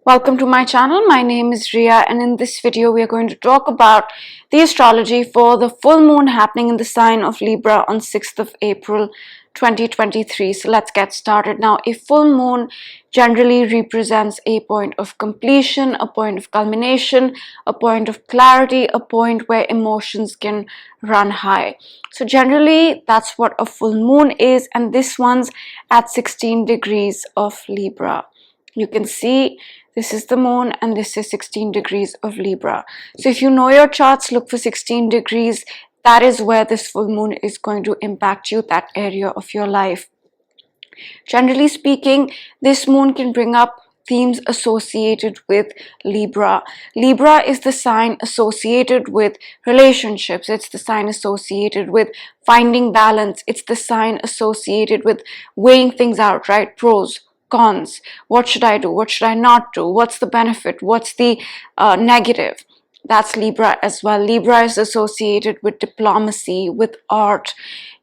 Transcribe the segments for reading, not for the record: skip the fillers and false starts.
Welcome to my channel. My name is Ria, and in this video we are going to talk about the astrology for the full moon happening in the sign of Libra on 6th of April 2023. So let's get started. Now, a full moon generally represents a point of completion, a point of culmination, a point of clarity, a point where emotions can run high. So generally that's what a full moon is, and this one's at 16 degrees of Libra. You can see this is the moon and this is 16 degrees of Libra. So if you know your charts, look for 16 degrees. That is where this full moon is going to impact you, that area of your life. Generally speaking, this moon can bring up themes associated with Libra. Libra is the sign associated with relationships. It's the sign associated with finding balance. It's the sign associated with weighing things out, right? Pros, cons. What should I do? What should I not do? What's the benefit? What's the negative? That's Libra as well. Libra is associated with diplomacy, with art.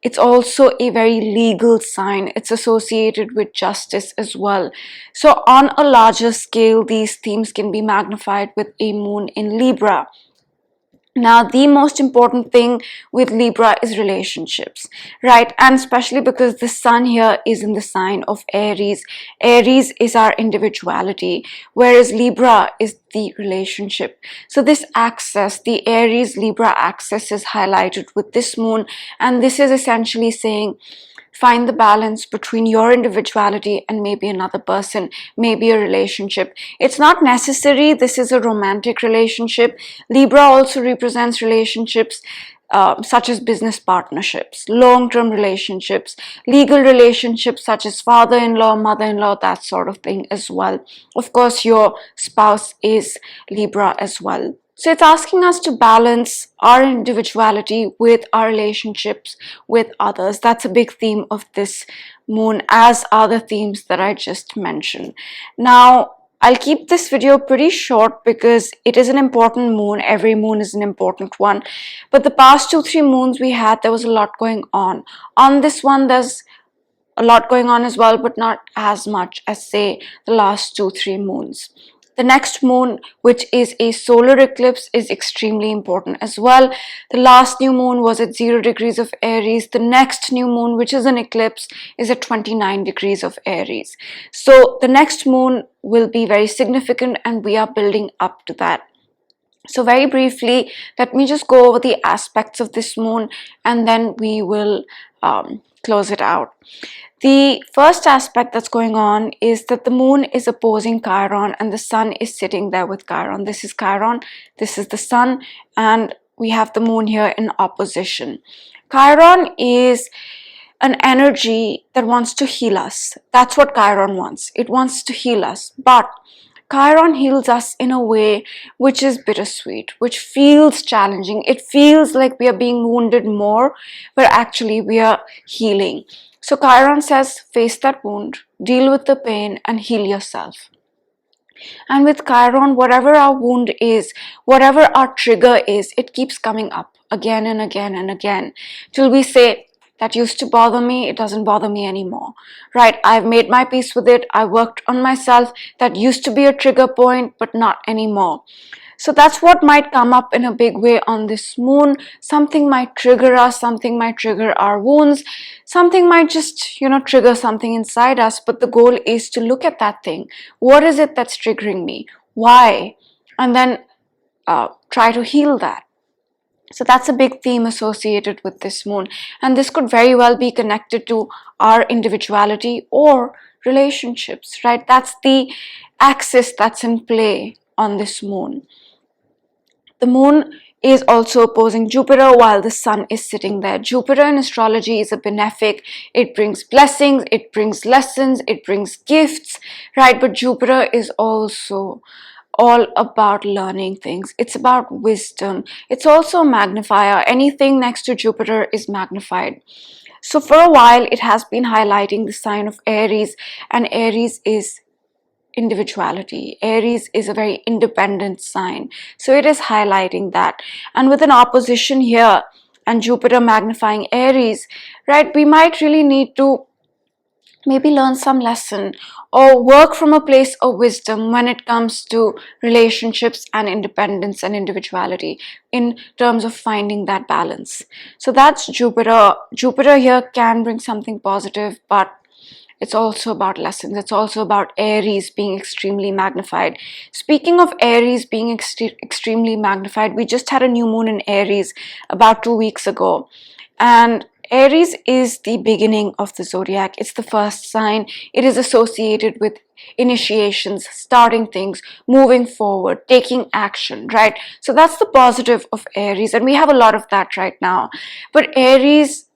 It's also a very legal sign. It's associated with justice as well. So on a larger scale, these themes can be magnified with a moon in Libra. Now, the most important thing with Libra is relationships, right? And especially because the sun here is in the sign of Aries. Aries is our individuality, whereas Libra is the relationship. So this axis, the Aries-Libra axis, is highlighted with this moon, and this is essentially saying, find the balance between your individuality and maybe another person, maybe a relationship. It's not necessary this is a romantic relationship. Libra also represents relationships such as business partnerships, long-term relationships, legal relationships such as father-in-law, mother-in-law, that sort of thing as well. Of course, your spouse is Libra as well. So it's asking us to balance our individuality with our relationships with others. That's a big theme of this moon, as are the themes that I just mentioned. Now, I'll keep this video pretty short because it is an important moon. Every moon is an important one. But the past 2-3 moons we had, there was a lot going on. On this one, there's a lot going on as well, but not as much as, say, the last 2-3 moons. The next moon, which is a solar eclipse, is extremely important as well. The last new moon was at 0 degrees of Aries. The next new moon, which is an eclipse, is at 29 degrees of Aries. So the next moon will be very significant, and we are building up to that. So very briefly, let me just go over the aspects of this moon, and then we will close it out. The first aspect that's going on is that the moon is opposing Chiron and the sun is sitting there with Chiron. This is Chiron, this is the sun, and we have the moon here in opposition. Chiron is an energy that wants to heal us. That's what Chiron wants. It wants to heal us. But Chiron heals us in a way which is bittersweet, which feels challenging. It feels like we are being wounded more, but actually we are healing. So Chiron says, face that wound, deal with the pain, and heal yourself. And with Chiron, whatever our wound is, whatever our trigger is, it keeps coming up again and again and again till we say, that used to bother me, it doesn't bother me anymore, right? I've made my peace with it. I worked on myself. That used to be a trigger point, but not anymore. So that's what might come up in a big way on this moon. Something might trigger us, something might trigger our wounds, something might just, trigger something inside us. But the goal is to look at that thing. What is it that's triggering me? Why? And then try to heal that. So that's a big theme associated with this moon. And this could very well be connected to our individuality or relationships, right? That's the axis that's in play on this moon. The moon is also opposing Jupiter while the sun is sitting there. Jupiter in astrology is a benefic. It brings blessings, it brings lessons, it brings gifts, right? But Jupiter is also all about learning things. It's about wisdom. It's also a magnifier. Anything next to Jupiter is magnified. So for a while, it has been highlighting the sign of Aries, and Aries is individuality. Aries is a very independent sign. So it is highlighting that. And with an opposition here and Jupiter magnifying Aries, right, we might really need to maybe learn some lesson or work from a place of wisdom when it comes to relationships and independence and individuality in terms of finding that balance. So that's Jupiter. Jupiter here can bring something positive, but it's also about lessons. It's also about Aries being extremely magnified. Speaking of Aries being extremely magnified, we just had a new moon in Aries about 2 weeks ago. And Aries is the beginning of the zodiac. It's the first sign. It is associated with initiations, starting things, moving forward, taking action, right? So that's the positive of Aries. And we have a lot of that right now. But Aries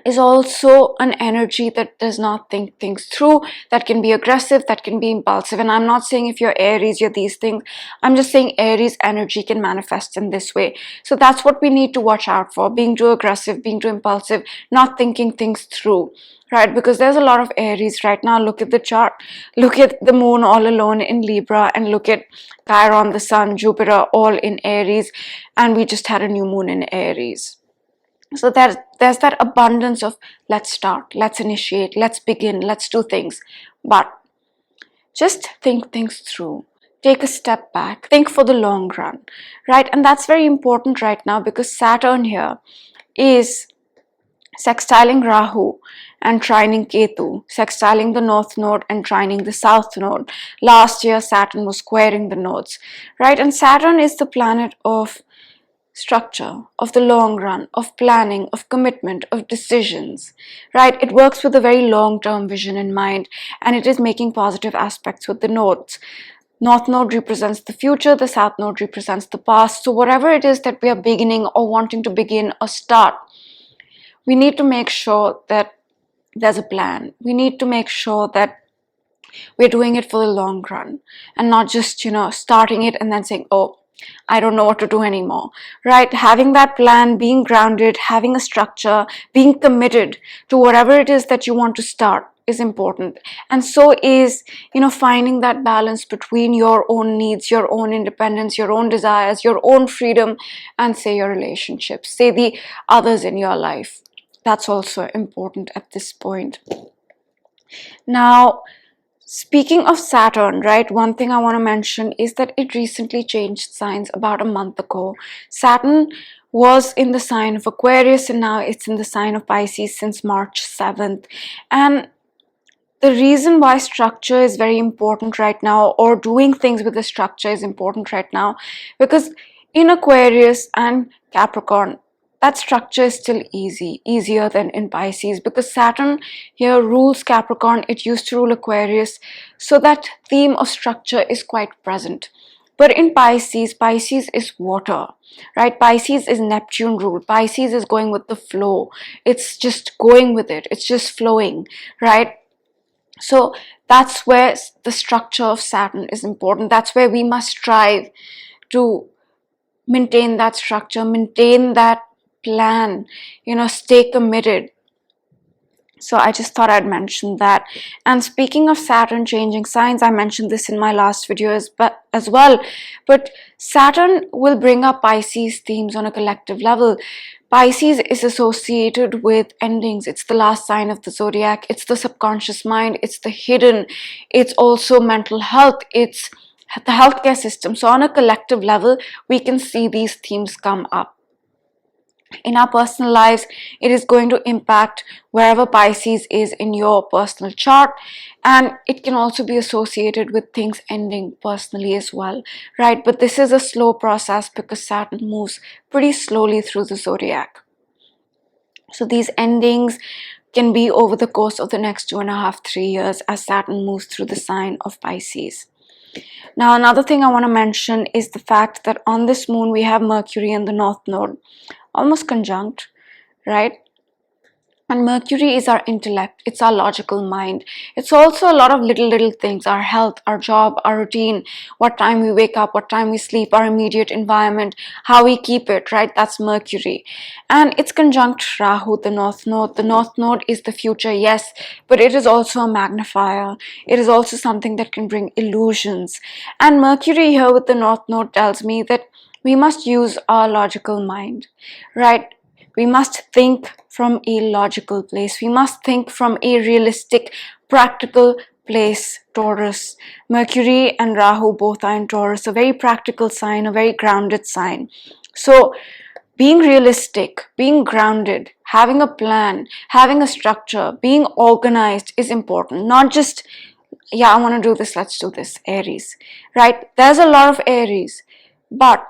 is also an energy that does not think things through, that can be aggressive, that can be impulsive. And I'm not saying if you're Aries, you're these things. I'm just saying Aries energy can manifest in this way. So that's what we need to watch out for, being too aggressive, being too impulsive, not thinking things through, right? Because there's a lot of Aries right now. Look at the chart, look at the moon all alone in Libra, and look at Chiron, the sun, Jupiter, all in Aries. And we just had a new moon in Aries. So there's that abundance of let's start, let's initiate, let's begin, let's do things. But just think things through. Take a step back. Think for the long run, right? And that's very important right now because Saturn here is sextiling Rahu and trining Ketu, sextiling the North Node and trining the South Node. Last year, Saturn was squaring the nodes, right? And Saturn is the planet of structure, of the long run, of planning, of commitment, of decisions, right? It works with a very long-term vision in mind, and it is making positive aspects with the nodes. North node represents the future, the south node represents the past. So whatever it is that we are beginning or wanting to begin or start, we need to make sure that there's a plan. We need to make sure that we're doing it for the long run and not just, starting it and then saying, oh, I don't know what to do anymore, right? Having that plan, being grounded, having a structure, being committed to whatever it is that you want to start is important. And so is, finding that balance between your own needs, your own independence, your own desires, your own freedom, and say your relationships, say the others in your life. That's also important at this point. Now, speaking of Saturn, right, one thing I want to mention is that it recently changed signs about a month ago. Saturn was in the sign of Aquarius and now it's in the sign of Pisces since March 7th. And the reason why structure is very important right now, or doing things with the structure is important right now, because in Aquarius and Capricorn, that structure is still easier than in Pisces, because Saturn here rules Capricorn, it used to rule Aquarius, so that theme of structure is quite present. But in Pisces is water, right? Pisces is Neptune ruled. Pisces is going with the flow. It's just going with it. It's just flowing, right? So that's where the structure of Saturn is important. That's where we must strive to maintain that structure, maintain that plan, stay committed. So I just thought I'd mention that. And speaking of Saturn changing signs, I mentioned this in my last video as well. But Saturn will bring up Pisces themes on a collective level. Pisces is associated with endings. It's the last sign of the zodiac. It's the subconscious mind. It's the hidden. It's also mental health. It's the healthcare system. So on a collective level, we can see these themes come up. In our personal lives, it is going to impact wherever Pisces is in your personal chart, and it can also be associated with things ending personally as well, right? But this is a slow process because Saturn moves pretty slowly through the zodiac. So these endings can be over the course of the next 2.5, 3 years as Saturn moves through the sign of Pisces. Now, another thing I want to mention is the fact that on this moon we have Mercury in the North Node, almost conjunct, right? And Mercury is our intellect, it's our logical mind. It's also a lot of little things, our health, our job, our routine, what time we wake up, what time we sleep, our immediate environment, how we keep it, right? That's Mercury. And it's conjunct Rahu, the North Node. The North Node is the future, yes, but it is also a magnifier. It is also something that can bring illusions. And Mercury here with the North Node tells me that we must use our logical mind, right? We must think from a logical place. We must think from a realistic, practical place. Taurus. Mercury and Rahu both are in Taurus, a very practical sign, a very grounded sign. So being realistic, being grounded, having a plan, having a structure, being organized is important. Not just, yeah, I want to do this, let's do this. Aries, right? There's a lot of Aries, but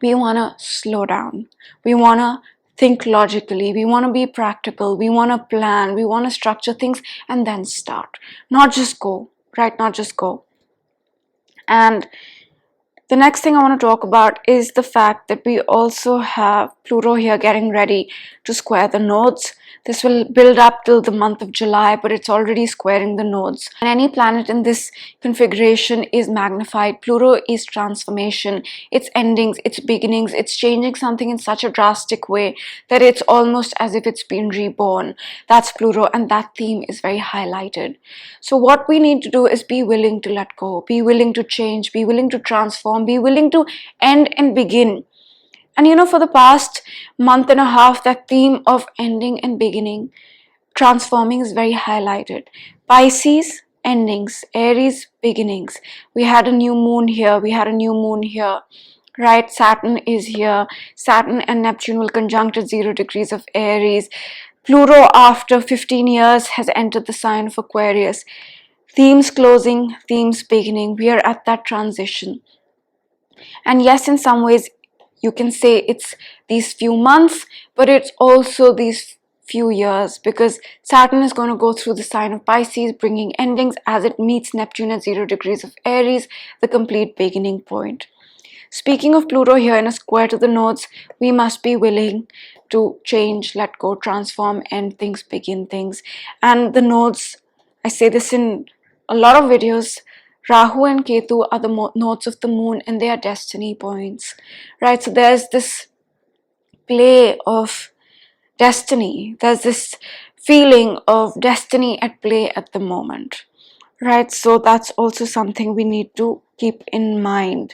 we want to slow down. We want to think logically. We want to be practical. We want to plan. We want to structure things and then start. Not just go, right? Not just go. And the next thing I want to talk about is the fact that we also have Pluto here getting ready to square the nodes. This will build up till the month of July, but it's already squaring the nodes. And any planet in this configuration is magnified. Pluto is transformation, it's endings, it's beginnings, it's changing something in such a drastic way that it's almost as if it's been reborn. That's Pluto, and that theme is very highlighted. So what we need to do is be willing to let go, be willing to change, be willing to transform, be willing to end and begin. And you know, for the past month and a half, that theme of ending and beginning, transforming is very highlighted. Pisces, endings. Aries, beginnings. We had a new moon here. We had a new moon here. Right? Saturn is here. Saturn and Neptune will conjunct at 0 degrees of Aries. Pluto, after 15 years, has entered the sign of Aquarius. Themes closing, themes beginning. We are at that transition. And yes, in some ways, you can say it's these few months, but it's also these few years, because Saturn is going to go through the sign of Pisces, bringing endings as it meets Neptune at 0 degrees of Aries, the complete beginning point. Speaking of Pluto here in a square to the nodes, we must be willing to change, let go, transform, end things, begin things. And the nodes, I say this in a lot of videos, Rahu and Ketu are the nodes of the moon, and they are destiny points, right? So there's this play of destiny. There's this feeling of destiny at play at the moment, right? So that's also something we need to keep in mind.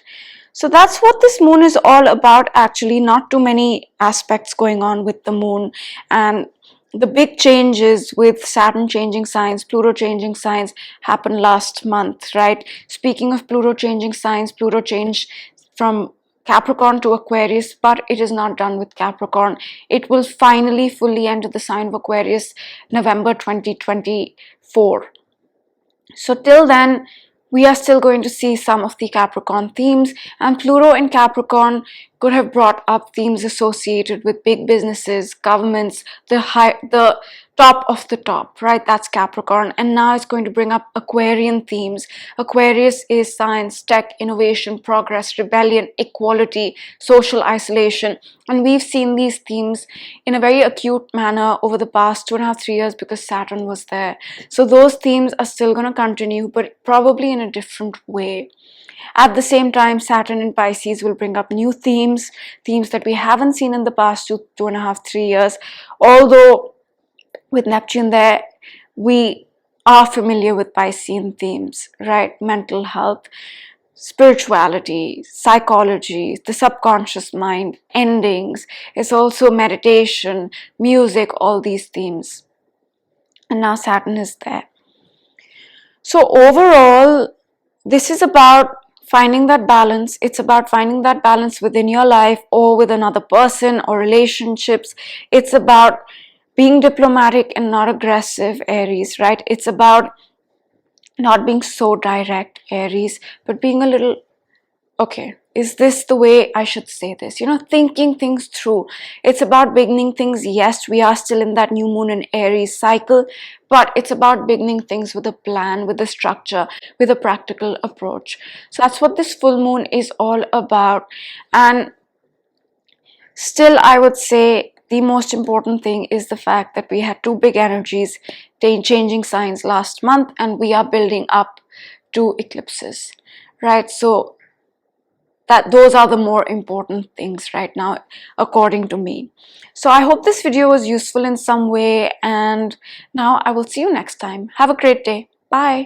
So that's what this moon is all about, actually. Not too many aspects going on with the moon, and the big changes with Saturn changing signs, Pluto changing signs happened last month, right? Speaking of Pluto changing signs, Pluto changed from Capricorn to Aquarius, but it is not done with Capricorn. It will finally fully enter the sign of Aquarius November 2024. So till then, we are still going to see some of the Capricorn themes, and Pluto in Capricorn could have brought up themes associated with big businesses, governments, the top of the top, right? That's Capricorn. And now it's going to bring up Aquarian themes. Aquarius is science, tech, innovation, progress, rebellion, equality, social isolation. And we've seen these themes in a very acute manner over the past 2.5-3 years because Saturn was there. So those themes are still going to continue, but probably in a different way. At the same time, Saturn in Pisces will bring up new themes that we haven't seen in the past 2.5-3 years. Although with Neptune there, we are familiar with Piscean themes, right? Mental health, spirituality, psychology, the subconscious mind, endings. It's also meditation, music, all these themes. And now Saturn is there. So overall, this is about finding that balance. It's about finding that balance within your life or with another person or relationships. It's about being diplomatic and not aggressive, Aries, right? It's about not being so direct, Aries, but being a little, okay, is this the way I should say this? You know, thinking things through. It's about beginning things. Yes, we are still in that new moon in Aries cycle, but it's about beginning things with a plan, with a structure, with a practical approach. So that's what this full moon is all about. And still, I would say the most important thing is the fact that we had two big energies changing signs last month, and we are building up to eclipses, right? So that those are the more important things right now, according to me. So I hope this video was useful in some way, and now I will see you next time. Have a great day. Bye.